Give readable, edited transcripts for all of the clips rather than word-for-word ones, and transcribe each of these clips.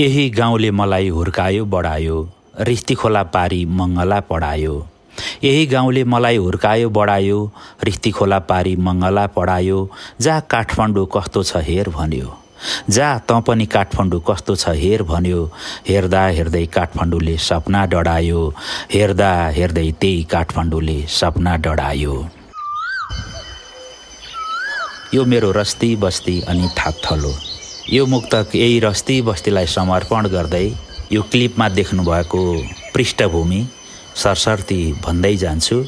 यही गाउँले मलाई हुर्कायो बढायो, रिस्ती खोला पारी मङ्गला पढायो। यही गाउँले मलाई हुर्कायो बढायो, रिस्ती खोला पारी मङ्गला पढायो। जा काठमाडौँ कस्तो छ हेर भन्यो, जा तँ पनि काठमाडौँ कस्तो छ हेर भन्यो। हेर्दा हेर्दै काठमाडौँले सपना डढायो, हेर्दा हेर्दै त्यही काठमाडौँले सपना डढायो। यो मेरो रस्ती बस्ती अनि थाकथलो। यो मुक्तक यही रस्ती बस्तीलाई समर्पण गर्दै यो क्लिपमा देख्नुभएको पृष्ठभूमि सरसर्ती भन्दै जान्छु।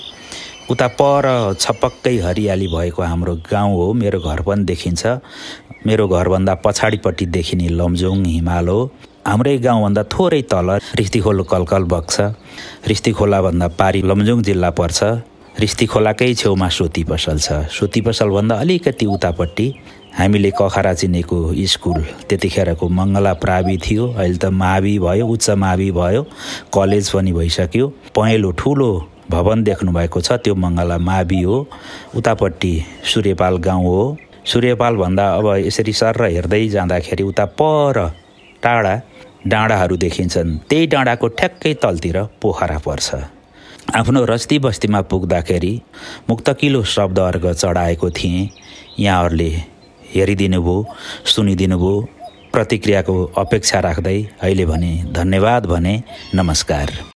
उता पर छपक्कै हरियाली भएको हाम्रो गाउँ हो। मेरो घर पनि देखिन्छ। मेरो घरभन्दा पछाडिपट्टि देखिने लमजुङ हिमाल हो। हाम्रै गाउँभन्दा थोरै तल रिस्ती खोलो कलकल बग्छ। रिस्ती खोलाभन्दा पारी लमजुङ जिल्ला पर्छ। रिस्ती खोलाकै छेउमा सोती पसल छ। सोती पसलभन्दा अलिकति उतापट्टि हामीले कखरा चिनेको स्कुल त्यतिखेरको मङ्गला प्रावि थियो। अहिले त मावि भयो, उच्च मावि भयो, कलेज पनि भइसक्यो। पहेँलो ठुलो भवन देख्नुभएको छ, त्यो मङ्गला मावि हो। उतापट्टि सूर्यपाल गाउँ हो। सूर्यपालभन्दा अब यसरी सर हेर्दै जाँदाखेरि उता पर टाढा डाँडाहरू देखिन्छन्। त्यही डाँडाको ठ्याक्कै तलतिर पोखरा पर्छ। आफ्नो रस्ती बस्तीमा पुग्दाखेरि मुक्तकिलो शब्द अर्घ चढाएको थिएँ। यहाँहरूले हेरिदिनु भयो, सुनिदिनु भयो। प्रतिक्रियाको अपेक्षा राख्दै अहिले भने धन्यवाद भने, नमस्कार।